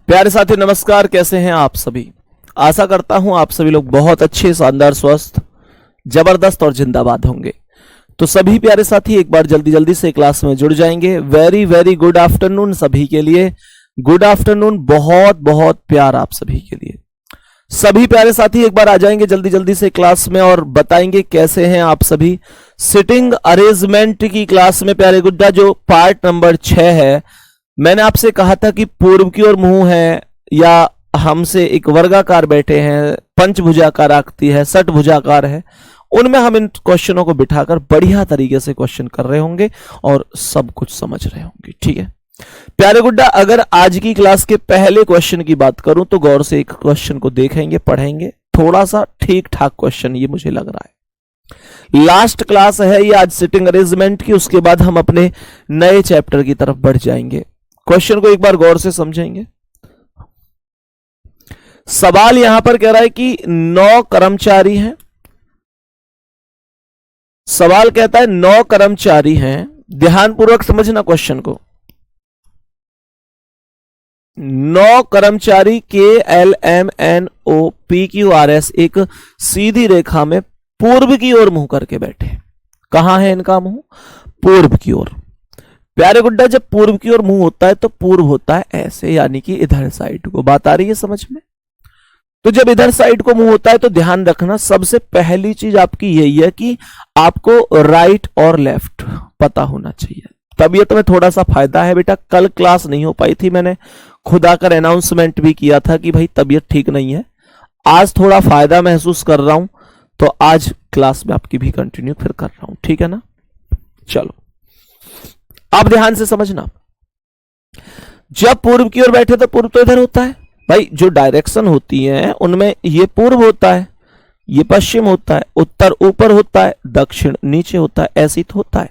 प्यारे साथी नमस्कार, कैसे हैं आप सभी। आशा करता हूं आप सभी लोग बहुत अच्छे, शानदार, स्वस्थ, जबरदस्त और जिंदाबाद होंगे। तो सभी प्यारे साथी एक बार जल्दी से क्लास में जुड़ जाएंगे। वेरी वेरी गुड आफ्टरनून सभी के लिए। गुड आफ्टरनून, बहुत बहुत प्यार आप सभी के लिए। सभी प्यारे साथी एक बार आ जाएंगे जल्दी से क्लास में और बताएंगे कैसे हैं आप सभी। सिटिंग अरेंजमेंट की क्लास में प्यारे गुड्डा जो पार्ट नंबर 6 है, मैंने आपसे कहा था कि पूर्व की ओर मुंह है या हमसे एक वर्गाकार बैठे हैं, पंचभुजाकार आकृति है, षटभुजाकार है, उनमें हम इन क्वेश्चनों को बिठाकर बढ़िया तरीके से क्वेश्चन कर रहे होंगे और सब कुछ समझ रहे होंगे। ठीक है प्यारे गुड्डा, अगर आज की क्लास के पहले क्वेश्चन की बात करूं तो गौर से एक क्वेश्चन को देखेंगे, पढ़ेंगे, थोड़ा सा ठीक ठाक क्वेश्चन ये मुझे लग रहा है। लास्ट क्लास है ये आज सिटिंग अरेंजमेंट की, उसके बाद हम अपने नए चैप्टर की तरफ बढ़ जाएंगे। क्वेश्चन को एक बार गौर से समझेंगे। सवाल यहां पर कह रहा है कि 9 कर्मचारी हैं। सवाल कहता है 9 कर्मचारी हैं। ध्यानपूर्वक समझना क्वेश्चन को। 9 कर्मचारी KLMNOPQRS एक सीधी रेखा में पूर्व की ओर मुंह करके बैठे। कहां है इनका मुंह? पूर्व की ओर। प्यारे गुड्डा, जब पूर्व की ओर मुंह होता है तो पूर्व होता है ऐसे, यानी कि इधर साइड को। बात आ रही है समझ में? तो जब इधर साइड को मुंह होता है तो ध्यान रखना, सबसे पहली चीज आपकी यही है कि आपको राइट और लेफ्ट पता होना चाहिए। तबीयत में थोड़ा सा फायदा है बेटा, कल क्लास नहीं हो पाई थी, मैंने खुद आकर अनाउंसमेंट भी किया था कि भाई तबीयत ठीक नहीं है। आज थोड़ा फायदा महसूस कर रहा हूं तो आज क्लास में आपकी भी कंटिन्यू फिर कर रहा हूं। ठीक है ना? चलो आप ध्यान से समझना। जब पूर्व की ओर बैठे तो पूर्व तो इधर होता है भाई, जो डायरेक्शन होती है उनमें ये पूर्व होता है, ये पश्चिम होता है, उत्तर ऊपर होता है, दक्षिण नीचे होता है, ऐसी तो होता है।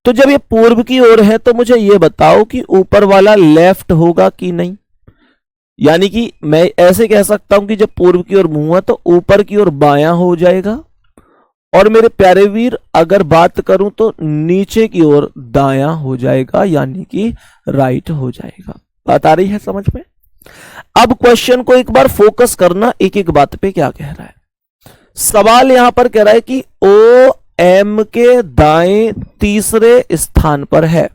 तो जब ये पूर्व की ओर है तो मुझे ये बताओ कि ऊपर वाला लेफ्ट होगा कि नहीं। यानी कि मैं ऐसे कह सकता हूं कि जब पूर्व की ओर मुंह है तो ऊपर की ओर बायां हो जाएगा, और मेरे प्यारे वीर अगर बात करूं तो नीचे की ओर दायां हो जाएगा, यानी कि राइट हो जाएगा। बात आ रही है समझ में? अब क्वेश्चन को एक बार फोकस करना, एक एक बात पे क्या कह रहा है। सवाल यहां पर कह रहा है कि ओ एम के दाएं तीसरे स्थान पर है।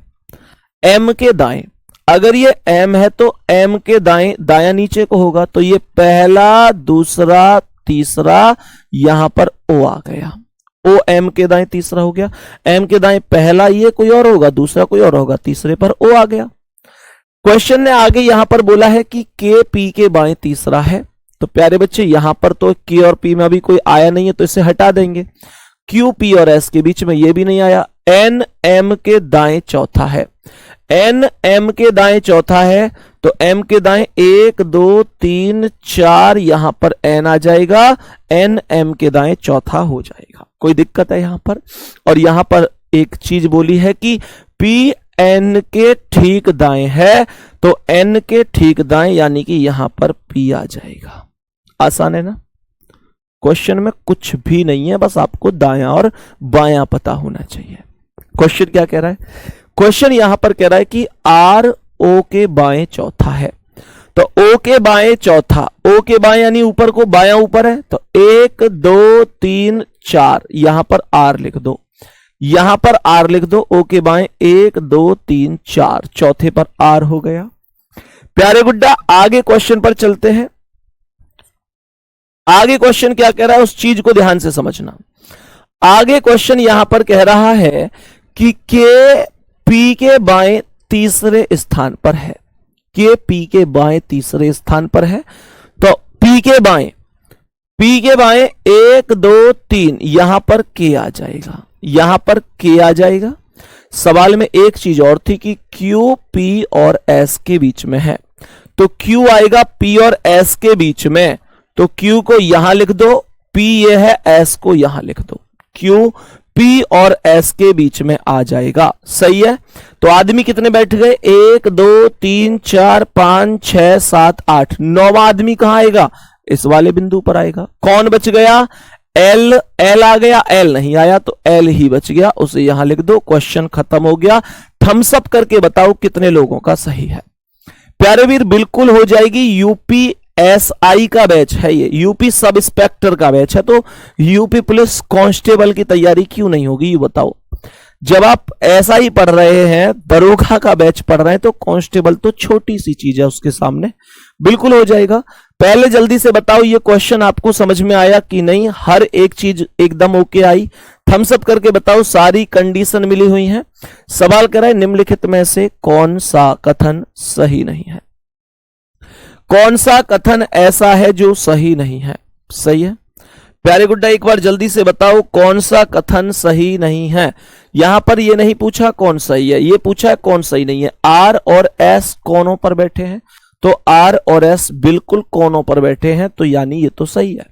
एम के दाएं, अगर ये एम है तो एम के दाएं दायां नीचे को होगा, तो ये पहला, दूसरा, तीसरा, यहां पर ओ आ गया। ओ एम के दाएं तीसरा हो गया। एम के दाएं पहला ये कोई और होगा, दूसरा कोई और होगा, तीसरे पर ओ आ गया। क्वेश्चन ने आगे यहां पर बोला है कि के पी के बाएं तीसरा है। तो प्यारे बच्चे यहां पर तो के और पी में अभी कोई आया नहीं है तो इसे हटा देंगे। क्यू पी और एस के बीच में ये भी नहीं आया। एन एम के दाएं चौथा है। एन एम के दाएं चौथा है तो एम के दाएं 1 2 3 4 यहां पर एन आ जाएगा। एन एम के दाएं चौथा हो जाएगा। कोई दिक्कत है यहां पर? और यहां पर एक चीज बोली है कि पी एन के ठीक दाएं है, तो एन के ठीक दाएं यानी कि यहां पर पी आ जाएगा। आसान है ना? क्वेश्चन में कुछ भी नहीं है, बस आपको दायां और बायां पता होना चाहिए। क्वेश्चन क्या कह रहा है? क्वेश्चन यहां पर कह रहा है कि आर ओ के बाएं चौथा है। तो ओ के बाएं चौथा, ओ के बाएं यानी ऊपर को बायां ऊपर है, तो 1 2 3 4 यहां पर आर लिख दो। यहां पर आर लिख दो। ओ के बाएं 1 2 3 4, चौथे पर आर हो गया। प्यारे गुड्डा आगे क्वेश्चन पर चलते हैं। आगे क्वेश्चन क्या कह रहा है उस चीज को ध्यान से समझना। आगे क्वेश्चन यहां पर कह रहा है कि के पी के बाएं तीसरे स्थान पर है। के पी के बाएं तीसरे स्थान पर है, तो पी के बाएं 1 2 3 यहां पर के आ जाएगा। यहां पर के आ जाएगा। सवाल में एक चीज और थी कि क्यू पी और एस के बीच में है, तो क्यू आएगा पी और एस के बीच में, तो क्यू को यहां लिख दो, पी ये है, एस को यहां लिख दो। क्यू पी और एस के बीच में आ जाएगा। सही है? तो आदमी कितने बैठ गए? 1 2 3 4 5 6 7 8, 9वां आदमी कहां आएगा? इस वाले बिंदु पर आएगा। कौन बच गया? एल। एल आ गया? एल नहीं आया तो एल ही बच गया, उसे यहां लिख दो। क्वेश्चन खत्म हो गया। थम्स अप करके बताओ कितने लोगों का सही है। प्यारे वीर बिल्कुल हो जाएगी। यूपीएसआई का बैच है ये, यूपी सब इंस्पेक्टर का बैच है, तो यूपी पुलिस कांस्टेबल की तैयारी क्यों नहीं होगी ये बताओ। जब आप ऐसा ही पढ़ रहे हैं, दरोगा का बैच पढ़ रहे हैं, तो कांस्टेबल तो छोटी सी चीज है उसके सामने। बिल्कुल हो जाएगा। पहले जल्दी से बताओ ये क्वेश्चन आपको समझ में आया कि नहीं, हर एक चीज एकदम ओके आई। थम्स अप करके बताओ सारी कंडीशन मिली हुई है। सवाल कह रहा है निम्नलिखित में से कौन सा कथन सही नहीं है। कौन सा कथन ऐसा है जो सही नहीं है? सही है प्यारे गुड्डा, एक बार जल्दी से बताओ कौन सा कथन सही नहीं है। यहां पर ये नहीं पूछा कौन सही है, ये पूछा है कौन सही नहीं है। आर और एस कोनों पर बैठे हैं, तो आर और एस बिल्कुल कोनों पर बैठे हैं, तो यानी ये तो सही है।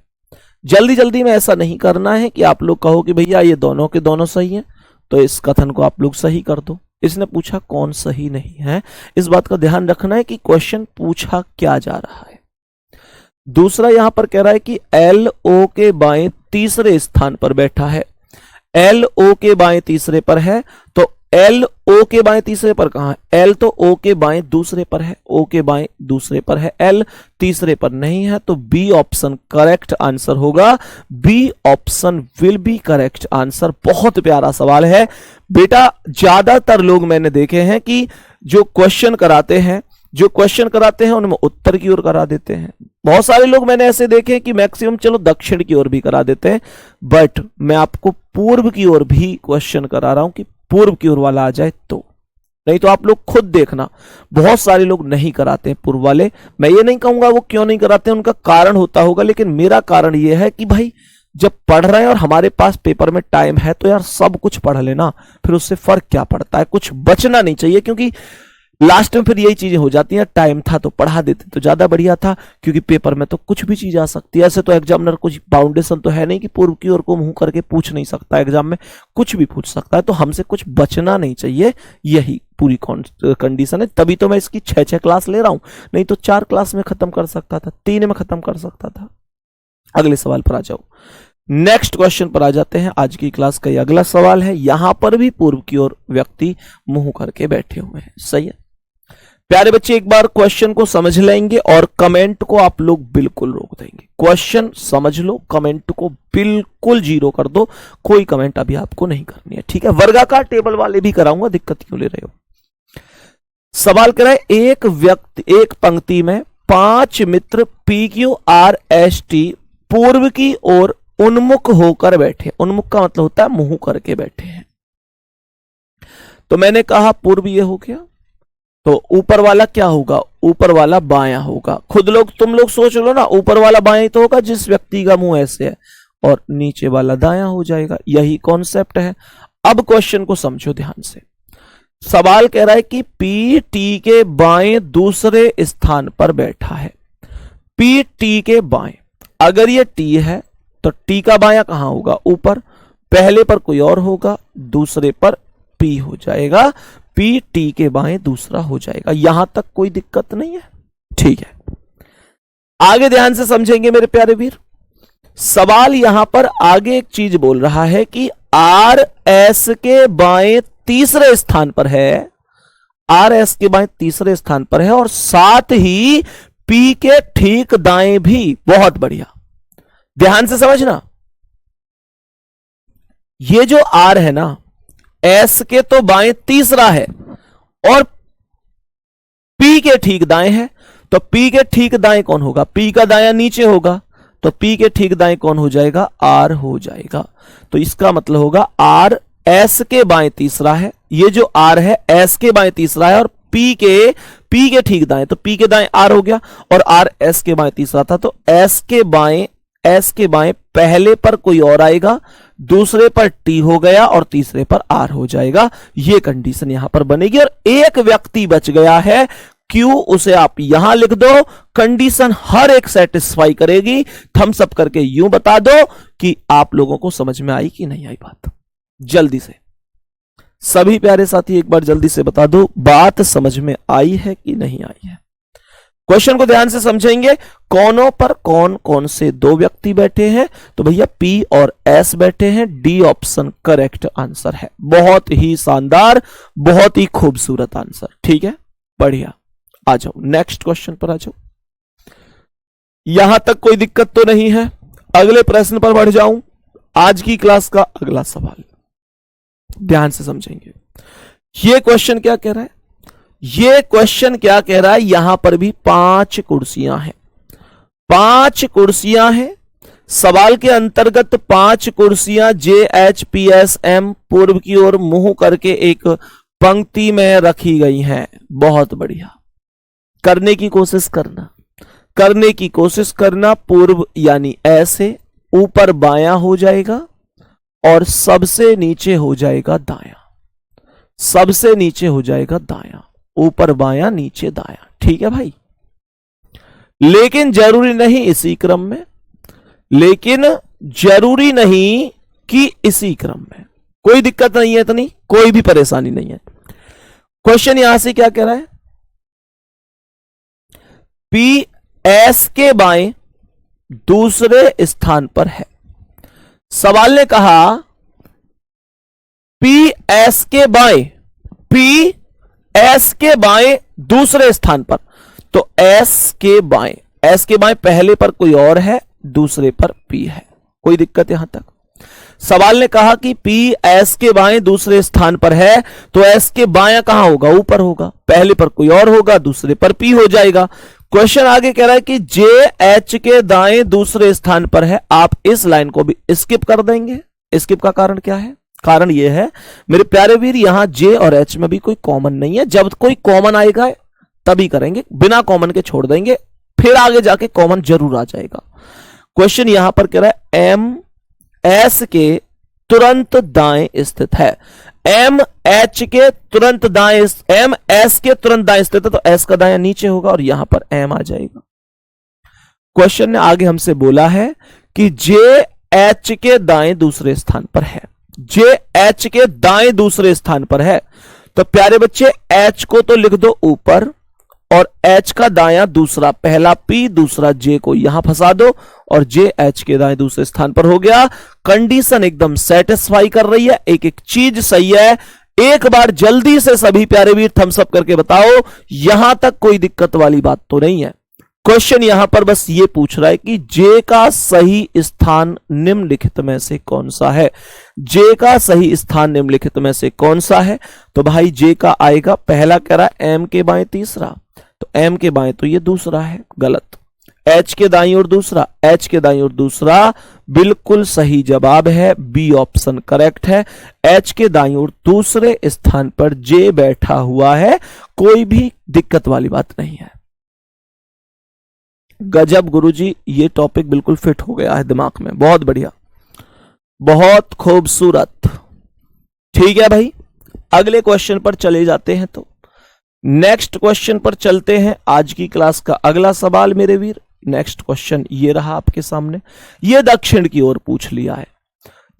जल्दी जल्दी में ऐसा नहीं करना है कि आप लोग कहो कि भैया ये दोनों के दोनों सही हैं, तो इस कथन को आप लोग सही कर दो। इसने पूछा कौन सही नहीं है, इस बात का ध्यान रखना है कि क्वेश्चन पूछा क्या जा रहा है। दूसरा यहां पर कह रहा है कि एल ओ के बाएं तीसरे स्थान पर बैठा है। एल ओ के बाएं तीसरे पर है, तो एल ओ के बाएं तीसरे पर कहां है? एल तो ओ के बाएं दूसरे पर है, ओ के बाएं दूसरे पर है, एल तीसरे पर नहीं है, तो बी ऑप्शन करेक्ट आंसर होगा। B option will be correct answer. बहुत प्यारा सवाल है बेटा। ज्यादातर लोग मैंने देखे हैं कि जो क्वेश्चन कराते हैं उनमें उत्तर की ओर करा देते हैं। बहुत सारे लोग मैंने ऐसे देखे हैं कि मैक्सिमम चलो दक्षिण की ओर भी करा देते हैं, बट मैं आपको पूर्व की ओर भी क्वेश्चन करा रहा हूं कि पूर्व की ओर वाला आ जाए तो। नहीं तो आप लोग खुद देखना, बहुत सारे लोग नहीं कराते हैं पूर्व वाले। मैं ये नहीं कहूंगा वो क्यों नहीं कराते हैं, उनका कारण होता होगा, लेकिन मेरा कारण ये है कि भाई जब पढ़ रहे हैं और हमारे पास पेपर में टाइम है तो यार सब कुछ पढ़ लेना, फिर उससे फर्क क्या पड़ता है, कुछ बचना नहीं चाहिए। क्योंकि लास्ट में फिर यही चीजें हो जाती हैं, टाइम था तो पढ़ा देते तो ज्यादा बढ़िया था, क्योंकि पेपर में तो कुछ भी चीज आ सकती है। ऐसे तो एग्जामिनर कुछ बाउंडेशन तो है नहीं कि पूर्व की ओर को मुंह करके पूछ नहीं सकता, एग्जाम में कुछ भी पूछ सकता है, तो हमसे कुछ बचना नहीं चाहिए, यही पूरी कंडीशन है। तभी तो मैं इसकी 6-6 क्लास ले रहा हूं, नहीं तो 4 क्लास में खत्म कर सकता था, 3 में खत्म कर सकता था। अगले सवाल पर आ जाओ, नेक्स्ट क्वेश्चन पर आ जाते हैं। आज की क्लास का ये अगला सवाल है, यहां पर भी पूर्व की ओर व्यक्ति मुंह करके बैठे हुए हैं। सही है प्यारे बच्चे, एक बार क्वेश्चन को समझ लेंगे और कमेंट को आप लोग बिल्कुल रोक देंगे। क्वेश्चन समझ लो, कमेंट को बिल्कुल 0 कर दो, कोई कमेंट अभी आपको नहीं करनी है, ठीक है। वर्गाकार टेबल वाले भी कराऊंगा, दिक्कत क्यों ले रहे हो। सवाल कर रहा है एक पंक्ति में 5 मित्र PQRST पूर्व की ओर उन्मुख होकर बैठे। उन्मुख का मतलब होता है मुंह करके बैठे हैं। तो मैंने कहा पूर्व ये हो गया, तो ऊपर वाला क्या होगा? ऊपर वाला बायां होगा। तुम लोग सोच लो ना, ऊपर वाला बायां ही तो होगा जिस व्यक्ति का मुंह ऐसे है, और नीचे वाला दायां हो जाएगा। यही कॉन्सेप्ट है। अब क्वेश्चन को समझो ध्यान से। सवाल कह रहा है कि पी टी के बाएं दूसरे स्थान पर बैठा है। पी टी के बाएं, अगर ये टी है तो टी का बायां कहां होगा? ऊपर। पहले पर कोई और होगा, दूसरे पर पी हो जाएगा। पी टी के बाएं दूसरा हो जाएगा। यहां तक कोई दिक्कत नहीं है, ठीक है। आगे ध्यान से समझेंगे मेरे प्यारे वीर। सवाल यहां पर आगे एक चीज बोल रहा है कि आर एस के बाएं तीसरे स्थान पर है। आर एस के बाएं तीसरे स्थान पर है, और साथ ही पी के ठीक दाएं भी। बहुत बढ़िया, ध्यान से समझना। ये जो आर है ना, एस के तो बाएं तीसरा है और पी के ठीक दाएं है, तो पी के ठीक दाएं कौन होगा? पी का दायां नीचे होगा, तो पी के ठीक दाएं कौन हो जाएगा? आर हो जाएगा। तो इसका मतलब होगा आर एस के बाएं तीसरा है। ये जो आर है एस के बाएं तीसरा है, और पी के ठीक दाएं, तो पी के दाएं आर हो गया, और आर एस के बाएं तीसरा था, तो एस के बाएं पहले पर कोई और आएगा, दूसरे पर टी हो गया, और तीसरे पर आर हो जाएगा। ये कंडीशन यहां पर बनेगी, और एक व्यक्ति बच गया है क्यों, उसे आप यहां लिख दो। कंडीशन हर एक सेटिस्फाई करेगी। थम्स अप करके यूं बता दो कि आप लोगों को समझ में आई कि नहीं आई बात। जल्दी से सभी प्यारे साथी एक बार जल्दी से बता दो, बात समझ में आई है कि नहीं आई है। क्वेश्चन को ध्यान से समझेंगे। कोनों पर कौन कौन से 2 व्यक्ति बैठे हैं? तो भैया पी और एस बैठे हैं। डी ऑप्शन करेक्ट आंसर है। बहुत ही शानदार, बहुत ही खूबसूरत आंसर, ठीक है, बढ़िया। आ जाओ नेक्स्ट क्वेश्चन पर आ जाओ। यहां तक कोई दिक्कत तो नहीं है। अगले प्रश्न पर बढ़ जाऊं। आज की क्लास का अगला सवाल ध्यान से समझेंगे। ये क्वेश्चन क्या कह रहा है? ये क्वेश्चन क्या कह रहा है? यहां पर भी 5 कुर्सियां हैं। 5 कुर्सियां हैं। सवाल के अंतर्गत 5 कुर्सियां JHPSM पूर्व की ओर मुंह करके एक पंक्ति में रखी गई हैं। बहुत बढ़िया, करने की कोशिश करना, करने की कोशिश करना। पूर्व यानी ऐसे ऊपर बायां हो जाएगा और सबसे नीचे हो जाएगा दायां, सबसे नीचे हो जाएगा दायां, ऊपर बायां नीचे दायां। ठीक है भाई, लेकिन जरूरी नहीं इसी क्रम में, लेकिन जरूरी नहीं कि इसी क्रम में। कोई दिक्कत नहीं है, इतनी कोई भी परेशानी नहीं है। क्वेश्चन यहां से क्या कह रहा है? पी एस के बाएं दूसरे स्थान पर है। सवाल ने कहा पी एस के बाएं, पी एस के बाएं दूसरे स्थान पर। तो एस के बाएं, एस के बाएं पहले पर कोई और है, दूसरे पर पी है। कोई दिक्कत यहां तक? सवाल ने कहा कि पी एस के बाएं दूसरे स्थान पर है, तो एस के बायां कहां होगा? ऊपर होगा। पहले पर कोई और होगा, दूसरे पर पी हो जाएगा। क्वेश्चन आगे कह रहा है कि जे एच के दाएं दूसरे स्थान पर है। आप इस लाइन को भी स्किप कर देंगे। स्किप का कारण क्या है? कारण यह है मेरे प्यारे वीर, यहां जे और एच में भी कोई कॉमन नहीं है। जब कोई कॉमन आएगा तभी करेंगे, बिना कॉमन के छोड़ देंगे, फिर आगे जाके कॉमन जरूर आ जाएगा। क्वेश्चन यहां पर कह रहा है एम एस के तुरंत दाएं स्थित है। एम एच के तुरंत दाएं, एम एस के तुरंत दाएं स्थित है, तो एस का दायां नीचे होगा और यहां पर एम आ जाएगा। क्वेश्चन ने आगे हमसे बोला है कि जे एच के दाएं दूसरे स्थान पर है। जे एच के दाएं दूसरे स्थान पर है, तो प्यारे बच्चे एच को तो लिख दो ऊपर और एच का दायां दूसरा, पहला पी दूसरा जे को यहां फंसा दो और जे एच के दाएं दूसरे स्थान पर हो गया। कंडीशन एकदम सेटिस्फाई कर रही है, एक एक चीज सही है। एक बार जल्दी से सभी प्यारे वीर थम्स अप करके बताओ, यहां तक कोई दिक्कत वाली बात तो नहीं है। क्वेश्चन यहां पर बस ये पूछ रहा है कि जे का सही स्थान निम्नलिखित में से कौन सा है? जे का सही स्थान निम्नलिखित में से कौन सा है? तो भाई जे का आएगा, पहला कह रहा है एम के बाएं तीसरा, तो एम के बाएं तो ये दूसरा है, गलत। एच के दाईं ओर दूसरा, एच के दाईं ओर दूसरा बिल्कुल सही जवाब है, बी ऑप्शन करेक्ट है। एच के दाईं ओर दूसरे स्थान पर जे बैठा हुआ है, कोई भी दिक्कत वाली बात नहीं है। गजब गुरुजी, ये टॉपिक बिल्कुल फिट हो गया है दिमाग में, बहुत बढ़िया, बहुत खूबसूरत। ठीक है भाई, अगले क्वेश्चन पर चले जाते हैं। तो नेक्स्ट क्वेश्चन पर चलते हैं। आज की क्लास का अगला सवाल मेरे वीर, नेक्स्ट क्वेश्चन ये रहा आपके सामने। ये दक्षिण की ओर पूछ लिया है,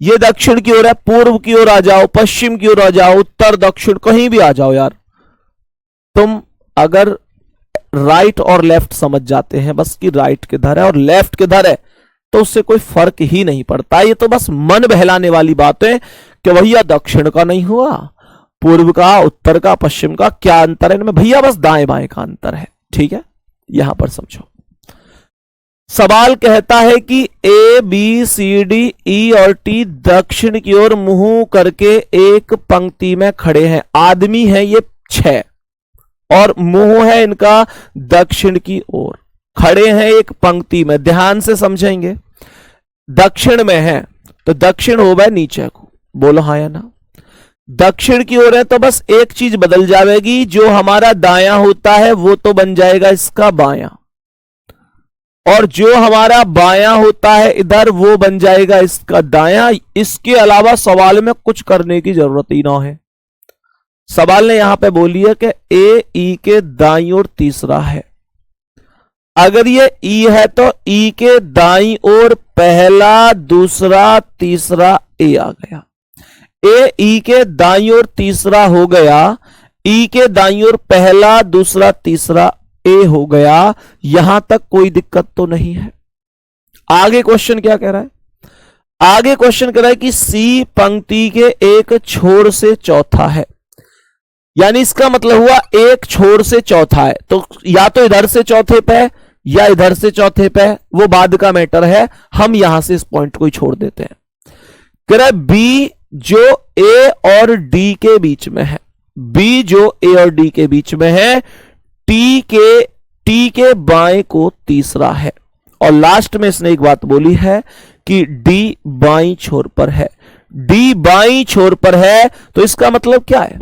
ये दक्षिण की ओर है। पूर्व की ओर आ जाओ, पश्चिम की ओर आ जाओ, उत्तर दक्षिण कहीं भी आ जाओ यार। तुम अगर राइट और लेफ्ट समझ जाते हैं बस कि राइट किधर है और लेफ्ट किधर है, तो उससे कोई फर्क ही नहीं पड़ता। ये तो बस मन बहलाने वाली बात है कि भैया दक्षिण का नहीं हुआ, पूर्व का, उत्तर का, पश्चिम का क्या अंतर है इनमें? भैया बस दाएं बाएं का अंतर है। ठीक है, यहां पर समझो। सवाल कहता है कि ए बी सी डी ई और टी दक्षिण की ओर मुंह करके एक पंक्ति में खड़े हैं। आदमी है ये 6 और मुंह है इनका दक्षिण की ओर, खड़े हैं एक पंक्ति में। ध्यान से समझेंगे, दक्षिण में है तो दक्षिण हो गए नीचे को, बोलो हाँ या ना? दक्षिण की ओर है तो बस एक चीज बदल जाएगी, जो हमारा दायां होता है वो तो बन जाएगा इसका बायां, और जो हमारा बायां होता है इधर वो बन जाएगा इसका दायां। इसके अलावा सवाल में कुछ करने की जरूरत ही ना है। सवाल ने यहां पे बोली है कि ए ई के दाईं ओर तीसरा है। अगर ये ई है तो ई के दाईं ओर पहला, दूसरा, तीसरा ए आ गया। ए ई के दाईं ओर तीसरा हो गया, ई के दाईं ओर पहला, दूसरा, तीसरा ए हो गया। यहां तक कोई दिक्कत तो नहीं है। आगे क्वेश्चन क्या कह रहा है? आगे क्वेश्चन कह रहा है कि सी पंक्ति के एक छोर से चौथा है। यानी इसका मतलब हुआ एक छोर से चौथा है, तो या तो इधर से चौथे पे है या इधर से चौथे पे है, वो बाद का मैटर है। हम यहां से इस पॉइंट को ही छोड़ देते हैं। कह रहा है बी जो ए और डी के बीच में है, बी जो ए और डी के बीच में है, टी के बाएं को तीसरा है। और लास्ट में इसने एक बात बोली है कि डी बाईं छोर पर है। डी बाईं छोर पर है तो इसका मतलब क्या है?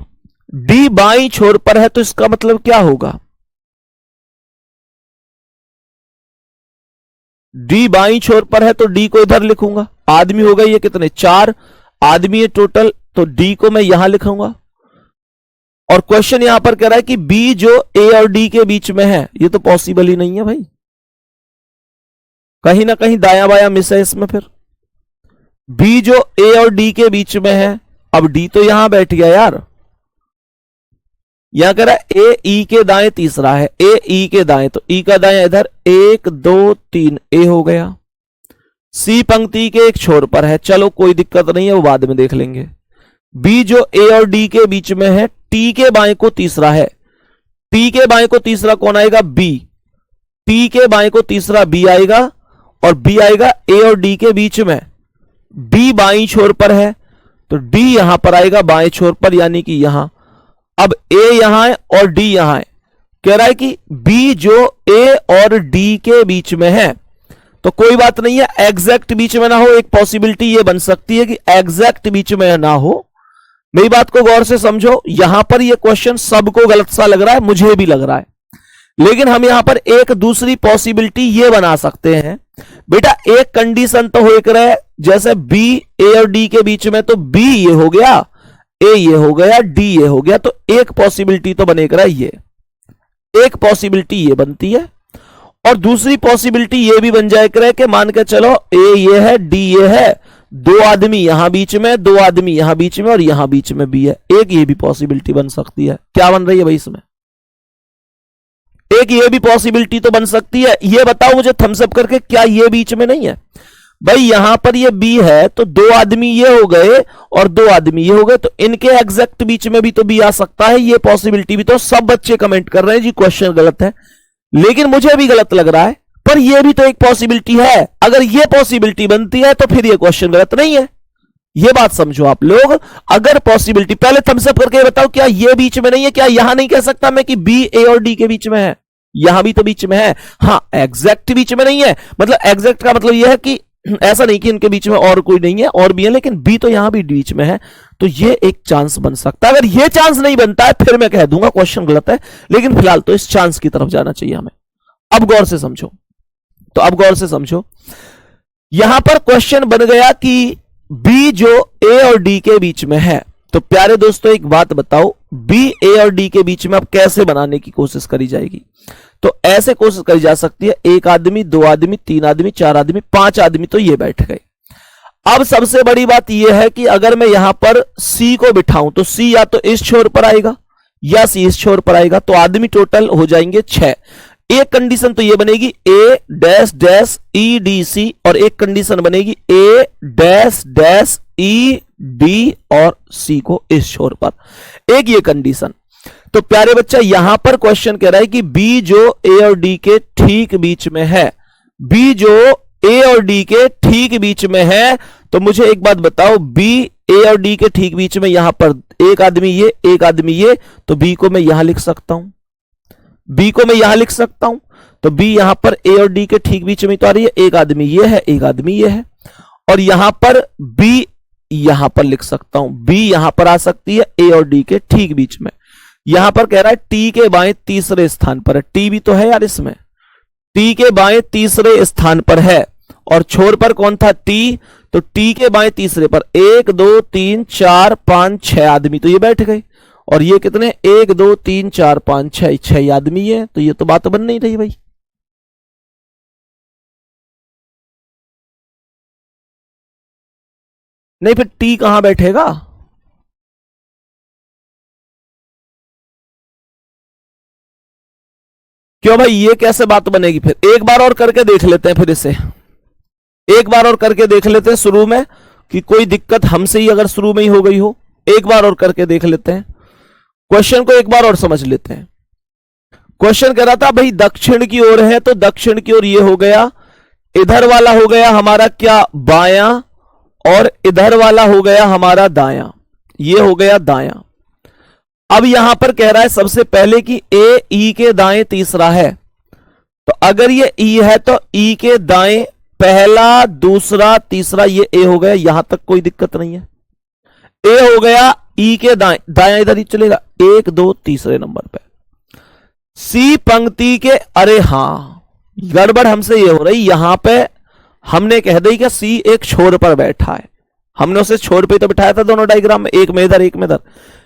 डी बाईं छोर पर है तो इसका मतलब क्या होगा? डी बाईं छोर पर है तो डी को इधर लिखूंगा। आदमी हो गए ये कितने? 4 आदमी है टोटल, तो डी को मैं यहां लिखूंगा। और क्वेश्चन यहां पर कह रहा है कि बी जो ए और डी के बीच में है, ये तो पॉसिबल ही नहीं है भाई, कहीं ना कहीं दाया बाया मिस है इसमें। फिर बी जो ए और डी के बीच में है, अब डी तो यहां बैठ गया यार, यहां कह रहा है ए ई के दाएं तीसरा है, ए ई के दाएं, तो ई का दाएं इधर 1 2 3 ए हो गया। सी पंक्ति के एक छोर पर है, चलो कोई दिक्कत नहीं है, वो बाद में देख लेंगे। बी जो ए और डी के बीच में है, टी के बाएं को तीसरा है, टी के बाएं को तीसरा कौन आएगा? बी। टी के बाएं को तीसरा बी आएगा, और बी आएगा ए और डी के बीच में। बी बाईं छोर पर है तो डी यहां पर आएगा बाएं छोर पर, यानी कि यहां। अब ए यहां है और डी यहां है, कह रहा है कि बी जो ए और डी के बीच में है, तो कोई बात नहीं है एग्जैक्ट बीच में ना हो। एक पॉसिबिलिटी ये बन सकती है कि एग्जैक्ट बीच में ना हो। मेरी बात को गौर से समझो, यहां पर ये क्वेश्चन सबको गलत सा लग रहा है, मुझे भी लग रहा है, लेकिन हम यहां पर एक दूसरी पॉसिबिलिटी ये बना सकते हैं। बेटा एक कंडीशन तो हो रहा जैसे बी ए और डी के बीच में, तो बी ये हो गया, ए ये हो गया, डी ये हो गया, तो एक पॉसिबिलिटी तो बनेगा ये, एक पॉसिबिलिटी ये बनती है। और दूसरी पॉसिबिलिटी ये भी बन जाए करे कि मान के चलो ए ये है, डी ये है, 2 आदमी यहां बीच में, 2 आदमी यहां बीच में, और यहां बीच में बी है। एक ये भी पॉसिबिलिटी बन सकती है। क्या बन रही है भाई इसमें? एक ये भी पॉसिबिलिटी तो बन सकती है। ये बताओ मुझे थम्स अप करके, क्या ये बीच में नहीं है? भाई यहां पर ये बी है तो 2 आदमी ये हो गए और 2 आदमी ये हो गए, तो इनके एग्जैक्ट बीच में भी तो बी आ सकता है। ये पॉसिबिलिटी भी तो सब बच्चे कमेंट कर रहे हैं जी क्वेश्चन गलत है, लेकिन मुझे भी गलत लग रहा है, पर ये भी तो एक पॉसिबिलिटी है। अगर ये पॉसिबिलिटी बनती है तो फिर ये क्वेश्चन गलत नहीं है। ये बात समझो आप लोग। अगर पॉसिबिलिटी, पहले थम्स अप करके बताओ क्या ये बीच में नहीं है? क्या यहां नहीं कह सकता मैं कि बी ए और डी के बीच में है? यहां भी तो बीच में है। हाँ एग्जैक्ट बीच में नहीं है, मतलब एग्जैक्ट का मतलब यह है कि ऐसा नहीं कि इनके बीच में और कोई नहीं है, और भी है, लेकिन बी तो यहां भी बीच में है, तो ये एक चांस बन सकता है। अगर ये चांस नहीं बनता है फिर मैं कह दूंगा क्वेश्चन गलत है, लेकिन फिलहाल तो इस चांस की तरफ जाना चाहिए हमें। अब गौर से समझो, तो अब गौर से समझो, यहां पर क्वेश्चन बन गया कि बी जो ए और डी के बीच में है। तो प्यारे दोस्तों एक बात बताओ, बी ए और डी के बीच में अब कैसे बनाने की कोशिश करी जाएगी? तो ऐसे कोशिश करी जा सकती है, 1 आदमी, 2 आदमी, 3 आदमी, 4 आदमी, 5 आदमी तो ये बैठ गए। अब सबसे बड़ी बात यह है कि अगर मैं यहां पर सी को बिठाऊं तो सी या तो इस छोर पर आएगा या सी इस छोर पर आएगा, तो आदमी टोटल हो जाएंगे 6। एक कंडीशन तो ये बनेगी A dash dash E D C, और एक कंडीशन बनेगी A dash dash E D और सी को इस छोर पर, एक ये कंडीशन। तो प्यारे बच्चा यहां पर क्वेश्चन कह रहा है कि बी जो ए और डी के ठीक बीच में है, बी जो ए और डी के ठीक बीच में है, तो मुझे एक बात बताओ, बी ए और डी के ठीक बीच में यहां पर 1 आदमी ये, 1 आदमी ये, तो बी को मैं यहां लिख सकता हूं, बी को मैं यहां लिख सकता हूं। तो बी यहां पर ए और डी के ठीक बीच में तो आ रही है, 1 आदमी ये है, 1 आदमी ये है, और यहां पर बी यहां पर लिख सकता हूं, बी यहां पर आ सकती है ए और डी के ठीक बीच में। यहां पर कह रहा है टी के बाएं तीसरे स्थान पर है, टी भी तो है यार इसमें, टी के बाएं तीसरे स्थान पर है, और छोर पर कौन था? टी, तो टी के बाएं तीसरे पर 1 2 3 4 5 6 आदमी तो ये बैठ गए, और ये कितने? 1 2 3 4 5 6 आदमी है, तो ये तो बात बन नहीं रही भाई। नहीं फिर टी कहां बैठेगा? क्यों भाई, ये कैसे बात बनेगी? फिर एक बार और करके देख लेते हैं, फिर इसे एक बार और करके देख लेते हैं शुरू में, कि कोई दिक्कत हमसे ही अगर शुरू में ही हो गई हो, एक बार और करके देख लेते हैं। क्वेश्चन को एक बार और समझ लेते हैं। क्वेश्चन कह रहा था भाई दक्षिण की ओर है तो दक्षिण की ओर ये हो गया, इधर वाला हो गया हमारा क्या बायां, और इधर वाला हो गया हमारा दायां, ये हो गया दायां। अब यहां पर कह रहा है सबसे पहले कि ए ई के दाएं तीसरा है, तो अगर ये ई है तो ई के दाएं पहला दूसरा तीसरा, ये ए हो गया, यहां तक कोई दिक्कत नहीं है। ए हो गया ई के दाएं, दायां इधर ही चलेगा, एक दो तीसरे नंबर पे। सी पंक्ति के, अरे हां गड़बड़ हमसे ये हो रही, यहां पे हमने कह दी कि सी एक छोर पर बैठा है, हमने उसे छोर पे तो बिठाया था दोनों डायग्राम में, एक में इधर एक में इधर,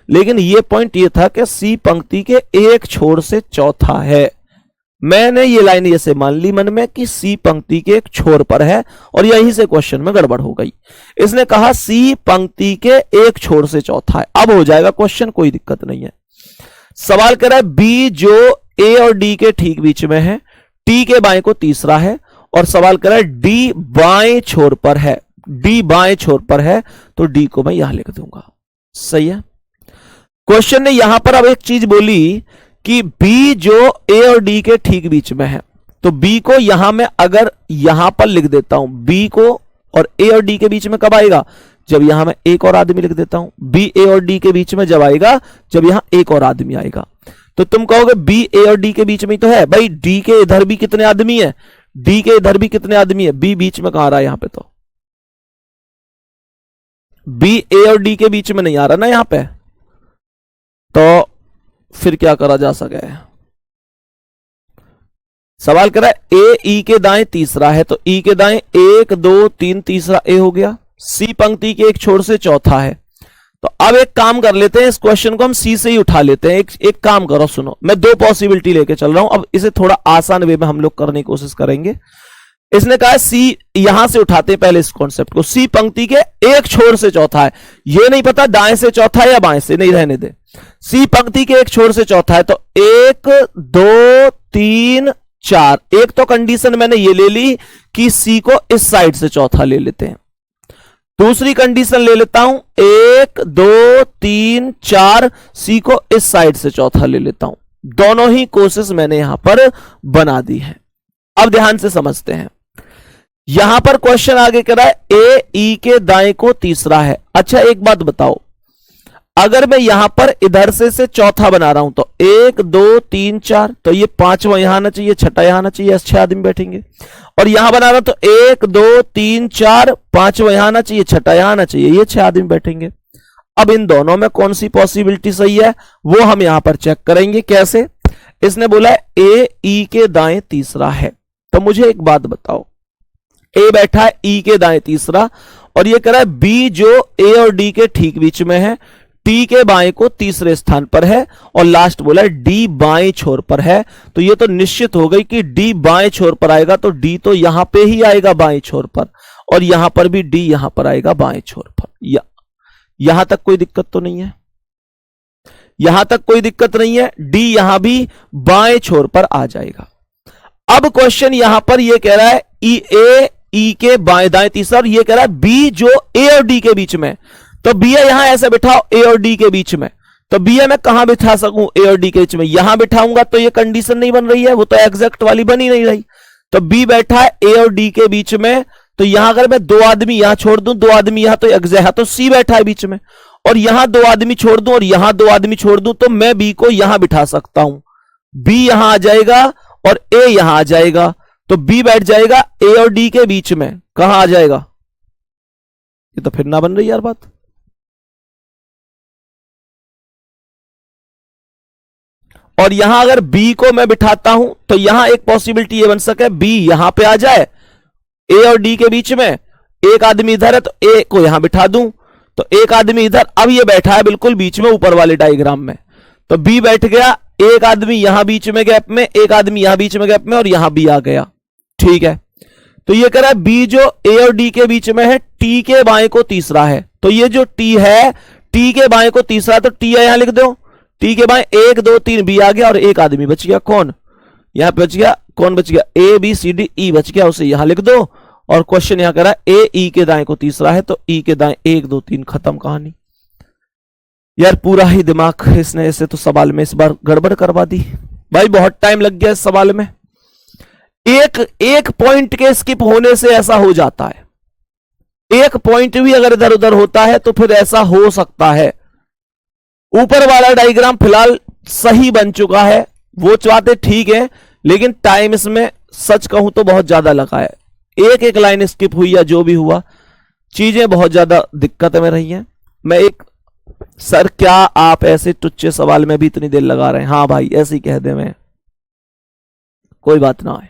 लेकिन ये पॉइंट ये था कि सी पंक्ति के एक छोर से चौथा है। मैंने ये लाइन ऐसे मान ली मन में कि सी पंक्ति के एक छोर पर है, और यहीं से क्वेश्चन में गड़बड़ हो गई। इसने कहा सी पंक्ति के एक छोर से चौथा है, अब हो जाएगा क्वेश्चन, कोई दिक्कत नहीं है। सवाल कर रहा है बी जो ए और डी के ठीक बीच में है, टी के बाएं को तीसरा है, और सवाल कर रहा है डी बाएं छोर पर है, डी बाएं छोर पर है, तो डी को मैं यहां लिख दूंगा। सही है। क्वेश्चन ने यहां पर अब एक चीज बोली कि बी जो ए और डी के ठीक बीच में है, तो बी को यहां मैं अगर यहां पर लिख देता हूं, बी को और ए और डी के बीच में कब आएगा, जब यहां मैं एक और आदमी लिख देता हूं। बी ए और डी के बीच में जब आएगा, जब यहां एक और आदमी आएगा। तो तुम कहोगे बी ए और डी के बीच में ही तो है, भाई डी के इधर भी कितने आदमी है, डी के इधर भी कितने आदमी है, बी बीच में कहां आ रहा है, यहां पे तो बी ए और डी के बीच में नहीं आ रहा ना यहां पे, तो फिर क्या करा जा सके। सवाल करा ए ई के दाएं तीसरा है, तो ई के दाएं एक दो तीन तीसरा ए हो गया, सी पंक्ति के एक छोर से चौथा है। तो अब एक काम कर लेते हैं, इस क्वेश्चन को हम सी से ही उठा लेते हैं। एक काम करो, सुनो, मैं दो पॉसिबिलिटी लेके चल रहा हूं, अब इसे थोड़ा आसान वे में हम लोग करने की कोशिश करेंगे। इसने कहा सी, यहां से उठाते हैं पहले इस कॉन्सेप्ट को, सी पंक्ति के एक छोर से चौथा है, ये नहीं पता दाएं से चौथा है या बाएं से, नहीं रहने दे, सी पंक्ति के एक छोर से चौथा है, तो एक दो तीन चार, एक तो कंडीशन मैंने ये ले ली कि सी को इस साइड से चौथा ले लेते हैं, दूसरी कंडीशन ले लेता हूं एक दो तीन चार, सी को इस साइड से चौथा ले लेता हूं। दोनों ही कोशिश मैंने यहां पर बना दी है। अब ध्यान से समझते हैं, यहां पर क्वेश्चन आगे कह रहा है ए ई के दाएं को तीसरा है। अच्छा एक बात बताओ, अगर मैं यहां पर इधर से चौथा बना रहा हूं, तो एक दो तीन चार, तो ये पांचवा यहां आना चाहिए, छठा यहां आना चाहिए, 6 आदमी बैठेंगे। और यहां बना रहा हूं तो एक दो तीन चार, पांचवा यहां आना चाहिए, छठा यहां आना चाहिए, ये 6 आदमी बैठेंगे। अब इन दोनों में कौन सी पॉसिबिलिटी सही है वो हम यहां पर चेक करेंगे। कैसे? इसने बोला है ए ई के दाएं तीसरा है, तो मुझे एक बात बताओ, ए बैठा है ई के दाएं तीसरा, और ये कह रहा है बी जो ए और डी के ठीक बीच में है, टी के बाएं को तीसरे स्थान पर है, और लास्ट बोला है डी बाएं छोर पर है। तो ये तो निश्चित हो गई कि डी बाएं छोर पर आएगा, तो डी तो यहां पे ही आएगा बाएं छोर पर, और यहां पर भी डी यहां पर आएगा बाएं छोर पर। यहां तक कोई दिक्कत तो नहीं है, यहां तक कोई दिक्कत नहीं है, डी यहां भी बाएं छोर पर आ जाएगा। अब क्वेश्चन यहां पर यह कह रहा है ए ई के बाएं दाएं तीसरा, और यह कह रहा है बी जो ए और डी के बीच में, तो बी यहां ऐसे बिठाओ ए और डी के बीच में, तो बी मैं कहां बिठा सकूं ए और डी के बीच में, यहां बिठाऊंगा तो ये कंडीशन नहीं बन रही है, वो तो एग्जैक्ट वाली बनी नहीं रही। तो बी बैठा है ए और डी के बीच में, तो यहां अगर मैं दो आदमी यहां छोड़ दूं, दो आदमी यहां, तो एग्जैक्ट, तो सी बैठा है बीच में, और यहां दो आदमी छोड़ दूं और यहां दो आदमी छोड़ दूं, तो मैं बी को यहां बिठा सकता हूं, बी यहां आ जाएगा और ए यहां आ जाएगा, तो बी बैठ जाएगा ए और डी के बीच में। कहां आ जाएगा? ये तो फिर ना बन रही यार बात। और यहां अगर बी को मैं बिठाता हूं, तो यहां एक पॉसिबिलिटी ये बन सके बी यहां पे आ जाए ए और डी के बीच में, एक आदमी इधर है तो ए को यहां बिठा दूं, तो एक आदमी इधर, अब ये बैठा है बिल्कुल बीच में ऊपर वाले डायग्राम में, तो बी बैठ गया, एक आदमी यहां बीच में गैप में, एक आदमी यहां बीच में गैप में, और यहां बी आ गया। ठीक है, तो ये कह रहा है बी जो ए और डी के बीच में है, टी के बाएं को तीसरा है, तो ये जो टी है, टी के बाएं को तीसरा, तो टी यहां लिख दो, टी के बाएं एक दो तीन, बी आ गया, और एक आदमी बच गया, कौन यहां पे बच गया, कौन बच गया, ए बी सी डी ई बच गया, उसे यहां लिख दो। और क्वेश्चन यहां कह रहा है ए ई के दाएं को तीसरा है, तो ई के दाएं एक दो तीन, खत्म कहानी। यार पूरा ही दिमाग इसने ऐसे तो सवाल में इस बार गड़बड़ करवा दी भाई, बहुत टाइम लग गया इस सवाल में। एक एक पॉइंट के स्किप होने से ऐसा हो जाता है, एक पॉइंट भी अगर इधर उधर होता है तो फिर ऐसा हो सकता है। ऊपर वाला डायग्राम फिलहाल सही बन चुका है, वो चाहते ठीक है, लेकिन टाइम इसमें सच कहूं तो बहुत ज्यादा लगा है। एक एक लाइन स्किप हुई या जो भी हुआ, चीजें बहुत ज्यादा दिक्कत में रही हैं। मैं एक, सर क्या आप ऐसे टुच्चे सवाल में भी इतनी देर लगा रहे हैं? हाँ भाई ऐसे ही कह दे, मैं कोई बात ना है।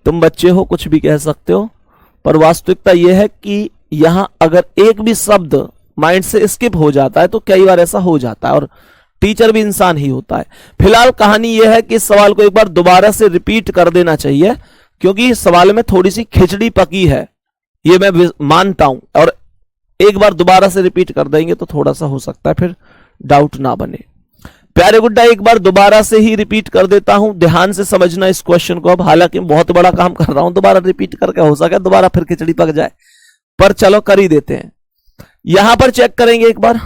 तुम बच्चे हो, कुछ भी कह सकते हो, पर वास्तविकता यह है कि यहां अगर एक भी शब्द माइंड से स्किप हो जाता है तो कई बार ऐसा हो जाता है, और टीचर भी इंसान ही होता है। फिलहाल कहानी यह है कि इस सवाल को एक बार दोबारा से रिपीट कर देना चाहिए, क्योंकि इस सवाल में थोड़ी सी खिचड़ी पकी है, ये मैं मानता हूं, और एक बार दोबारा से रिपीट कर देंगे तो थोड़ा सा हो सकता है फिर डाउट ना बने। प्यारे गुड्डा एक बार दोबारा से ही रिपीट कर देता हूं, ध्यान से समझना इस क्वेश्चन को। अब हालांकि बहुत बड़ा काम कर रहा हूं, दोबारा रिपीट करके हो सके दोबारा फिर खिचड़ी पक जाए, पर चलो कर ही देते हैं। यहां पर चेक करेंगे एक बार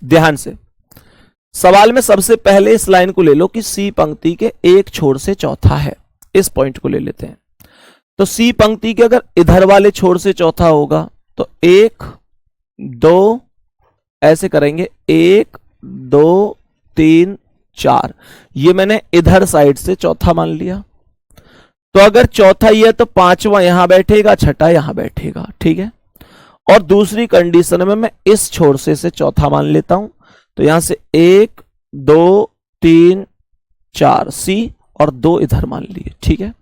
ध्यान से। सवाल में सबसे पहले इस लाइन को ले लो कि सी पंक्ति के एक छोर से चौथा है, इस पॉइंट को ले लेते हैं। तो सी पंक्ति के अगर इधर वाले छोर से चौथा होगा तो 1 2 ऐसे करेंगे, 1 2 3 4, ये मैंने इधर साइड से चौथा मान लिया। तो अगर चौथा ये है तो पांचवा यहां बैठेगा, छठा यहां बैठेगा, ठीक है। और दूसरी कंडीशन में मैं इस छोर से इसे चौथा मान लेता हूं, तो यहां से 1 2 3 4 सी, और 2 इधर मान लिए, ठीक है।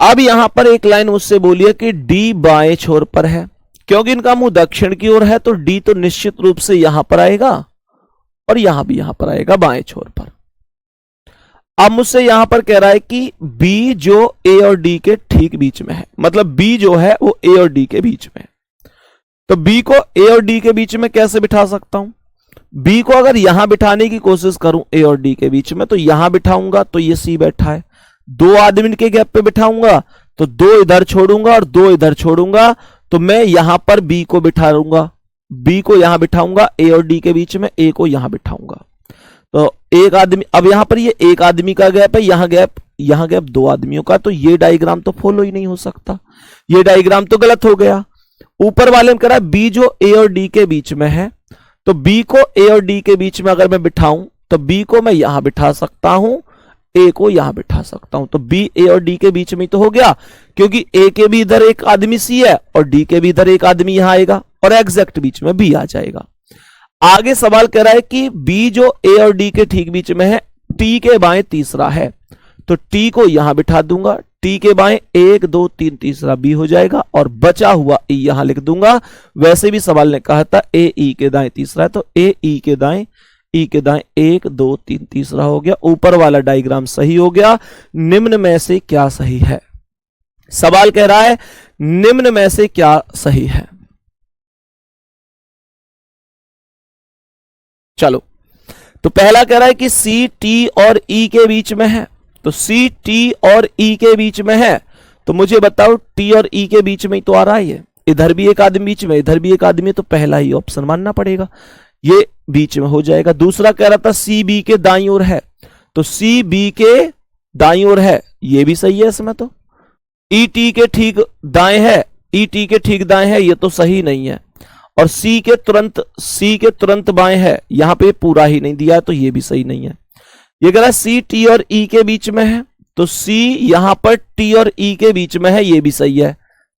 अब यहां पर एक लाइन मुझसे बोलिए कि डी बाएं छोर पर है, क्योंकि इनका मुंह दक्षिण की ओर है तो डी तो निश्चित रूप से यहां पर आएगा और यहां भी यहां पर आएगा बाएं छोर पर। अब मुझसे यहां पर कह रहा है कि बी जो ए और डी के ठीक बीच में है, मतलब बी जो है वो ए और डी के बीच में है। तो बी को ए और डी के बीच में कैसे बिठा सकता हूं? बी को अगर यहां बिठाने की कोशिश करूं ए और डी के बीच में, तो यहां बिठाऊंगा तो ये सी बैठा है, 2 आदमी के गैप पे बिठाऊंगा तो 2 इधर छोड़ूंगा और 2 इधर छोड़ूंगा, तो मैं यहां पर बी को बिठा लूंगा, बी को यहां बिठाऊंगा ए और डी के बीच में, ए को यहां बिठाऊंगा। तो एक आदमी, अब यहां पर ये एक आदमी का गैप है, यहां गैप 2 आदमियों का, तो ये डायग्राम तो फॉलो ही नहीं हो सकता, ये डायग्राम तो गलत हो गया। ऊपर वाले में कह रहा है बी जो ए और डी के बीच में है, तो बी को ए और डी के बीच में अगर मैं बिठाऊं तो बी को मैं यहां बिठा सकता हूं, ए को यहां बिठा सकता हूं, तो बी ए और डी के बीच में तो हो गया, क्योंकि ए के भी इधर एक आदमी सी है और डी के भी इधर एक आदमी यहां आएगा, और एग्जैक्ट बीच में बी आ जाएगा। आगे सवाल कह रहा है कि बी जो ए और डी के ठीक बीच में है, टी के बाएं तीसरा है, तो टी को यहां बिठा दूंगा, टी के बाएं 1 2 3 तीसरा बी हो जाएगा, और बचा हुआ ई यहां लिख दूंगा। वैसे भी सवाल ने कहा था ए ई के दाएं तीसरा है, तो ए ई के दाएं 1 2 3 तीसरा हो गया। ऊपर वाला डायग्राम सही हो गया। निम्न में से क्या सही है? सवाल कह रहा है निम्न में से क्या सही है। चलो, तो पहला कह रहा है कि सी टी और ई के बीच में है, तो सी टी और ई के बीच में है, तो मुझे बताओ टी और ई के बीच में ही तो आ रहा है ये, इधर भी एक आदमी बीच में, इधर भी एक आदमी, तो पहला ही ऑप्शन मानना पड़ेगा, ये बीच में हो जाएगा। दूसरा कह रहा था सी बी के दाईं ओर है, तो सी बी के दाईं ओर है, ये भी सही है इसमें। तो ई टी के ठीक दाएं है, ई टी के ठीक दाएं है, ये तो सही नहीं है। और सी के तुरंत बाएं है, यहां पे पूरा ही नहीं दिया है, तो ये भी सही नहीं है। ये कह रहा है सी टी और ई के बीच में है, तो सी यहां पर टी और ई के बीच में है, ये भी सही है।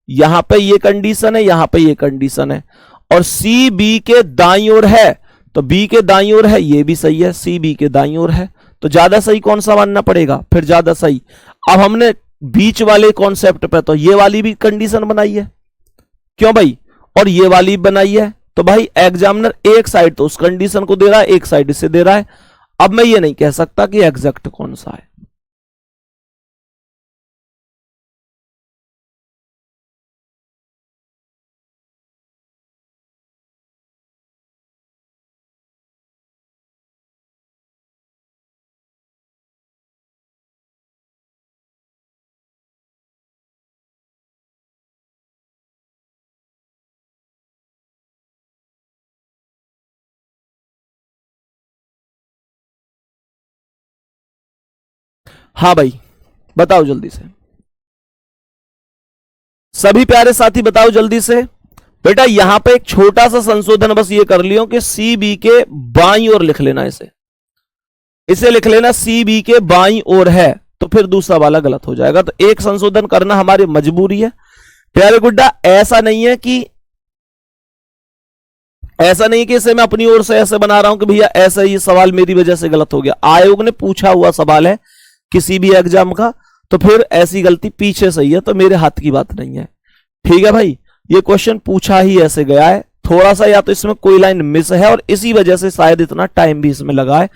यहां पे ये कंडीशन है, यहां पे ये कंडीशन है। और सी बी के दाईं ओर है, तो बी के दाईं ओर है, ये भी सही है, सी बी के दाईं ओर है, तो ज्यादा सही कौन सा मानना पड़ेगा? फिर ज्यादा सही। अब हमने बीच वाले कॉन्सेप्ट पे तो ये वाली भी कंडीशन बनाई है, क्यों भाई, और ये वाली बनाई है, तो भाई एग्जामिनर एक साइड तो उस कंडीशन को दे रहा है, एक साइड इसे दे रहा है। अब मैं ये नहीं कह सकता कि एग्जैक्ट कौन सा है। हाँ भाई बताओ जल्दी से, सभी प्यारे साथी बताओ जल्दी से। बेटा यहां पे एक छोटा सा संशोधन बस ये कर लियो कि सी बी के बाईं ओर लिख लेना, इसे लिख लेना सी बी के बाईं ओर है, तो फिर दूसरा वाला गलत हो जाएगा। तो एक संशोधन करना हमारी मजबूरी है प्यारे गुड्डा। ऐसा नहीं है कि इसे मैं अपनी ओर से ऐसे बना रहा हूं कि भैया ऐसा ही सवाल मेरी वजह से गलत हो गया। आयोग ने पूछा हुआ सवाल है किसी भी एग्जाम का, तो फिर ऐसी गलती पीछे से ही है, तो मेरे हाथ की बात नहीं है। ठीक है भाई, ये क्वेश्चन पूछा ही ऐसे गया है, थोड़ा सा या तो इसमें कोई लाइन मिस है और इसी वजह से शायद इतना टाइम भी इसमें लगा है,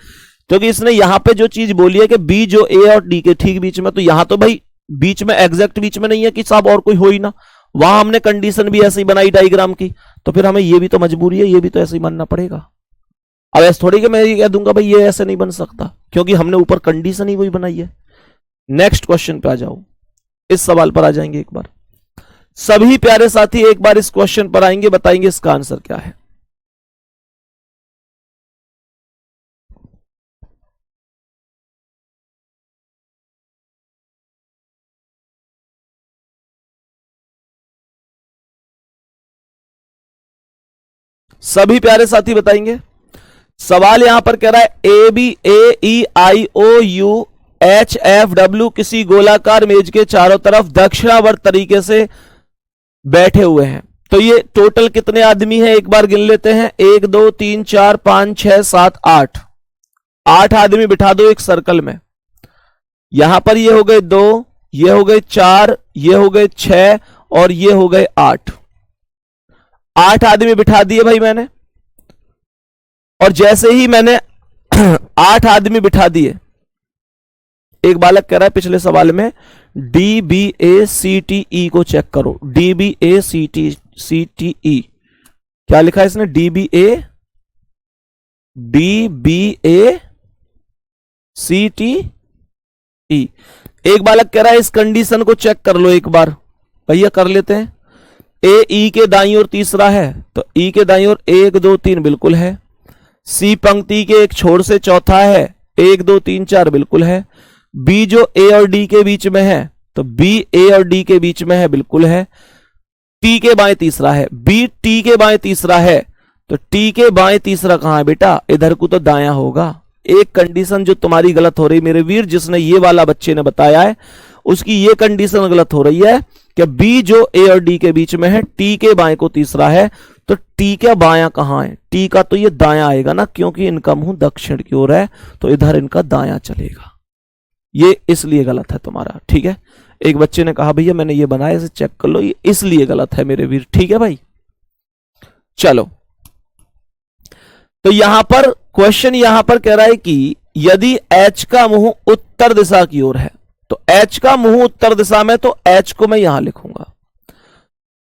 क्योंकि इसने यहां पे जो चीज बोली है कि बी जो ए और डी के ठीक बीच में, तो यहां तो भाई बीच में एग्जैक्ट बीच में नहीं है कि साहब और कोई हो ही ना, वहां हमने कंडीशन भी ऐसी बनाई डायग्राम की, तो फिर हमें ये भी तो मजबूरी है, ये भी तो ऐसे ही मानना पड़ेगा। अब ऐसे थोड़ी कि मैं ये कह दूंगा भाई ये ऐसे नहीं बन सकता, क्योंकि हमने ऊपर कंडीशन ही वही बनाई है। नेक्स्ट क्वेश्चन पे आ जाओ, इस सवाल पर आ जाएंगे एक बार सभी प्यारे साथी, एक बार इस क्वेश्चन पर आएंगे, बताएंगे इसका आंसर क्या है। सभी प्यारे साथी बताएंगे। सवाल यहां पर कह रहा है A B A E I O U H F W किसी गोलाकार मेज के चारों तरफ दक्षिणावर्त तरीके से बैठे हुए हैं। तो ये टोटल कितने आदमी हैं, एक बार गिन लेते हैं। 1 2 3 4 5 6 7 8, 8 आदमी बिठा दो एक सर्कल में। यहां पर ये हो गए 2, ये हो गए 4, ये हो गए 6 और ये हो गए 8। 8 आदमी बिठा दिए भाई मैंने, और जैसे ही मैंने 8 आदमी बिठा दिए, एक बालक कह रहा है पिछले सवाल में डी बी ए सी टी ई को चेक करो। डी बी ए सी टी ई क्या लिखा है इसने, डी बी ए सी टी ई। एक बालक कह रहा है इस कंडीशन को चेक कर लो एक बार, भैया कर लेते हैं। ए ई के दाईं ओर तीसरा है, तो ई के दाईं ओर 1 2 3 बिल्कुल है। सी पंक्ति के एक छोर से चौथा है, 1 2 3 4 बिल्कुल है। बी जो ए और डी के बीच में है, तो बी ए और डी के बीच में है, बिल्कुल है। टी के बाएं तीसरा है, बी टी के बाएं तीसरा है, तो टी के बाएं तीसरा कहां है बेटा, इधर को तो दायां होगा। एक कंडीशन जो तुम्हारी गलत हो रही मेरे वीर, जिसने ये वाला बच्चे ने बताया है उसकी ये कंडीशन गलत हो रही है कि बी जो ए और डी के बीच में है, टी के बाएं को तीसरा है, तो टी का बायां कहां है, टी का तो ये दायां आएगा ना, क्योंकि इनका मुंह दक्षिण की ओर है, तो इधर इनका दायां चलेगा। ये इसलिए गलत है तुम्हारा, ठीक है। एक बच्चे ने कहा भैया मैंने ये बनाया, इसे चेक कर लो, ये इसलिए गलत है मेरे वीर, ठीक है भाई। चलो, तो यहां पर क्वेश्चन यहां पर कह रहा है कि यदि H का मुंह उत्तर दिशा की ओर है, तो H का मुंह उत्तर दिशा में, तो H को मैं यहां लिखूंगा।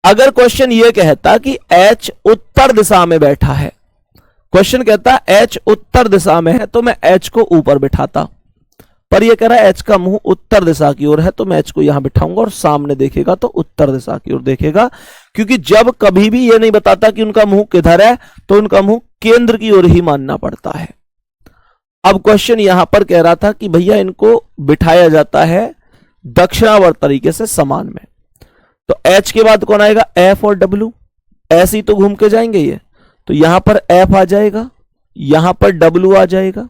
अगर क्वेश्चन ये कहता कि H उत्तर दिशा में बैठा है, क्वेश्चन कहता H उत्तर दिशा में है, तो मैं H को ऊपर बिठाता, पर यह कह रहा है H का मुंह उत्तर दिशा की ओर है, तो मैं H को यहां बिठाऊंगा और सामने देखेगा तो उत्तर दिशा की ओर देखेगा, क्योंकि जब कभी भी यह नहीं बताता कि उनका मुंह किधर है, तो उनका मुंह केंद्र की ओर ही मानना पड़ता है। अब क्वेश्चन यहां पर कह रहा था कि भैया इनको बिठाया जाता है दक्षिणावर्त तरीके से समान में, तो H के बाद कौन आएगा, F और W, ऐसे ही तो घूम के जाएंगे ये, तो यहां पर F आ जाएगा, यहां पर W आ जाएगा,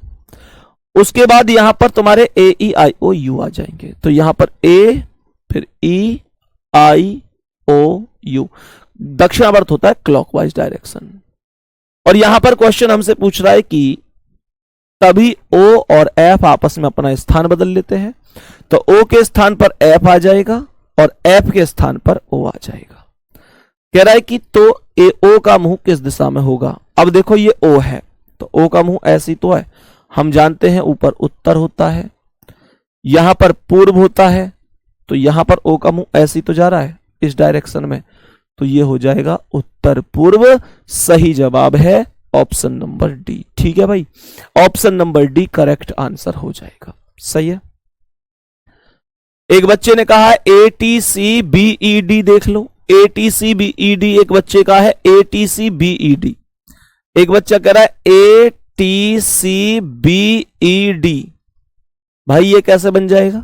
उसके बाद यहां पर तुम्हारे ए ई आई ओ यू आ जाएंगे, तो यहां पर ए फिर ई आई ओ यू, दक्षिणावर्त होता है क्लॉकवाइज डायरेक्शन। और यहां पर क्वेश्चन हमसे पूछ रहा है कि तभी O और F आपस में अपना स्थान बदल लेते हैं, तो O के स्थान पर F आ जाएगा और F के स्थान पर O आ जाएगा। कह रहा है कि तो O का मुंह किस दिशा में होगा। अब देखो ये O है, तो O का मुंह ऐसी तो है, हम जानते हैं ऊपर उत्तर होता है, यहां पर पूर्व होता है, तो यहां पर O का मुंह ऐसी तो जा रहा है इस डायरेक्शन में, तो ये हो जाएगा उत्तर पूर्व। सही जवाब है ऑप्शन नंबर डी, ठीक है भाई, option number D correct answer हो जाएगा, सही है। एक बच्चे ने कहा A T C B E D, देख लो A T C B E D, एक बच्चे का है A T C B E D, एक बच्चा कह रहा है A T C B E D, भाई ये कैसे बन जाएगा?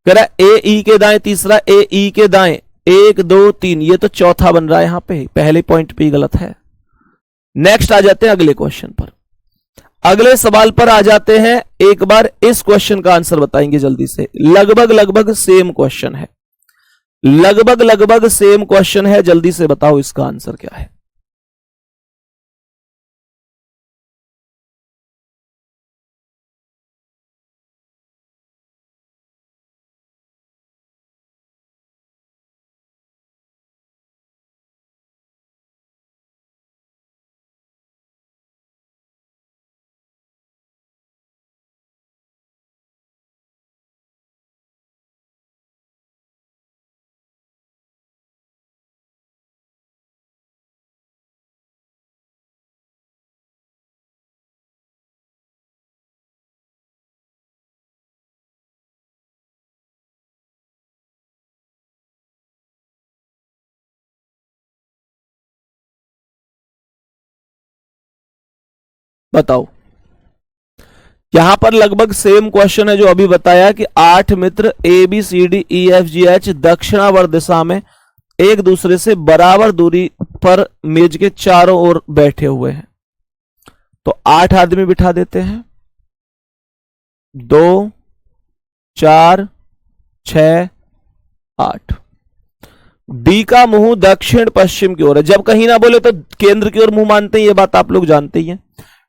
कह रहा ए ई के दाएं, तीसरा ए ई के दाएं, 1 2 3, ये तो चौथा बन रहा है यहां पे, पहले पॉइंट पे ही गलत है। नेक्स्ट आ जाते हैं अगले क्वेश्चन पर, अगले सवाल पर आ जाते हैं। एक बार इस क्वेश्चन का आंसर बताएंगे जल्दी से, लगभग सेम क्वेश्चन है, लगभग सेम क्वेश्चन है, जल्दी से बताओ इसका आंसर क्या है। बताओ। यहां पर लगभग सेम क्वेश्चन है जो अभी बताया कि 8 मित्र A B C D E F G H दक्षिणावर्त दिशा में एक दूसरे से बराबर दूरी पर मेज के चारों ओर बैठे हुए हैं। तो 8 आदमी बिठा देते हैं, 2 4 6 8। डी का मुंह दक्षिण पश्चिम की ओर है, जब कहीं ना बोले तो केंद्र की ओर मुंह मानते हैं, ये बात आप लोग जानते ही हैं।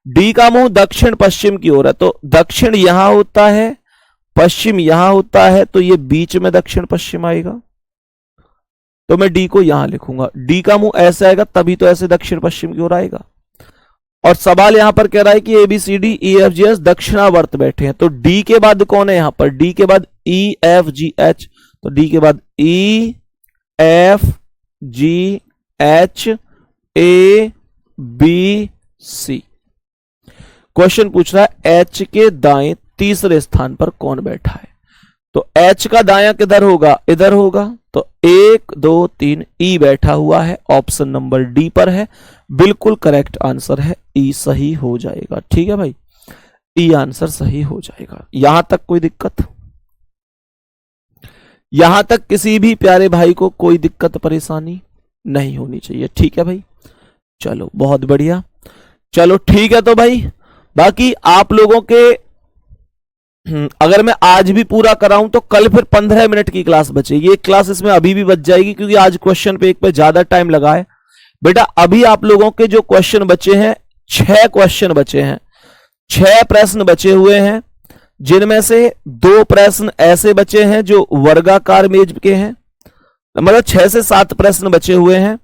डी का मुंह दक्षिण पश्चिम की ओर है, तो दक्षिण यहां होता है, पश्चिम यहां होता है, तो ये बीच में दक्षिण पश्चिम आएगा। तो मैं डी को यहां लिखूंगा, डी का मुंह ऐसे आएगा तभी तो ऐसे दक्षिण पश्चिम की ओर आएगा। और सवाल यहां पर कह रहा है कि A B C D E F G H दक्षिणावर्त बैठे हैं, तो डी के बाद कौन है यहां पर? डी के बाद ई एफ जी एच, तो डी के बाद E F G H A B C. Question पूछ रहा है एच के दाएं तीसरे स्थान पर कौन बैठा है? तो एच का दायां किधर होगा? इधर होगा, तो 1 2 3 ई बैठा हुआ है, ऑप्शन नंबर डी पर है, बिल्कुल करेक्ट आंसर है, ई सही हो जाएगा। ठीक है भाई, ई आंसर सही हो जाएगा। यहां तक कोई दिक्कत? यहां तक किसी भी प्यारे भाई को कोई दिक्कत परेशानी नहीं होनी चाहिए। ठीक है भाई, चलो बहुत बढ़िया, चलो ठीक है। तो भाई बाकी आप लोगों के अगर मैं आज भी पूरा कराऊं तो कल फिर 15 मिनट की क्लास बचेगी, एक क्लास इसमें अभी भी बच जाएगी, क्योंकि आज क्वेश्चन पे एक पे ज्यादा टाइम लगा है। बेटा अभी आप लोगों के जो क्वेश्चन बचे हैं, 6 क्वेश्चन बचे हैं, 6 प्रश्न बचे हुए हैं, जिनमें से 2 प्रश्न ऐसे बचे हैं जो वर्गाकार मेज के हैं, मतलब 6 से 7 प्रश्न बचे हुए हैं।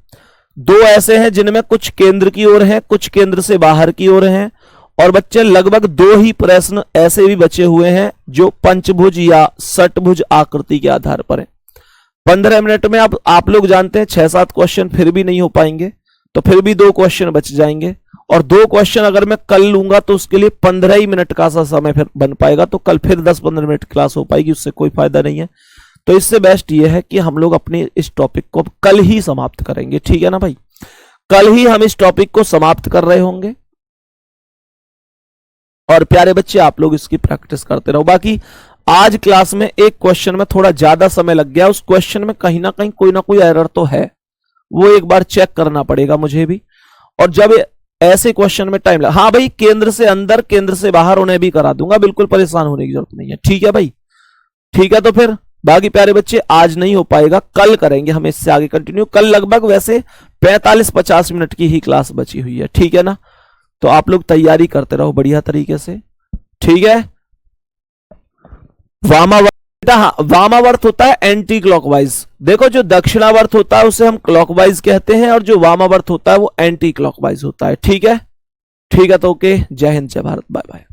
2 ऐसे हैं जिनमें कुछ केंद्र की ओर है, कुछ केंद्र से बाहर की ओर हैं, और बच्चे लगभग 2 ही प्रश्न ऐसे भी बचे हुए हैं जो पंचभुज या षटभुज आकृति के आधार पर है। 15 मिनट में आप लोग जानते हैं 6-7 क्वेश्चन फिर भी नहीं हो पाएंगे, तो फिर भी 2 क्वेश्चन बच जाएंगे, और 2 क्वेश्चन अगर मैं कल लूंगा तो उसके लिए 15 ही मिनट का सा समय फिर बन पाएगा, तो कल फिर 10-15 मिनट क्लास हो पाएगी, उससे कोई फायदा नहीं है। तो इससे बेस्ट ये है कि हम लोग अपने इस टॉपिक को कल ही समाप्त करेंगे। ठीक है ना भाई, कल ही हम इस टॉपिक को समाप्त कर रहे होंगे, और प्यारे बच्चे आप लोग इसकी प्रैक्टिस करते रहो। बाकी आज क्लास में एक क्वेश्चन में थोड़ा ज्यादा समय लग गया, उस क्वेश्चन में कहीं ना कहीं कोई ना कोई एरर तो है, वो एक बार चेक करना पड़ेगा मुझे भी। और जब ऐसे क्वेश्चन में टाइम लगा, हाँ भाई केंद्र से अंदर केंद्र से बाहर उन्हें भी करा दूंगा, बिल्कुल परेशान होने की जरूरत नहीं है। ठीक है भाई, ठीक है। तो फिर बाकी प्यारे बच्चे आज नहीं हो पाएगा, कल करेंगे हम इससे आगे कंटिन्यू। कल लगभग वैसे 45-50 मिनट की ही क्लास बची हुई है। ठीक है ना, तो आप लोग तैयारी करते रहो बढ़िया तरीके से। ठीक है, वामावर्त, हाँ वामावर्त होता है एंटी क्लॉकवाइज। देखो जो दक्षिणावर्त होता है उसे हम क्लॉकवाइज कहते हैं, और जो वामावर्त होता है वो एंटी क्लॉकवाइज होता है। ठीक है, ठीक है। तो ओके, जय हिंद जय भारत, बाय बाय।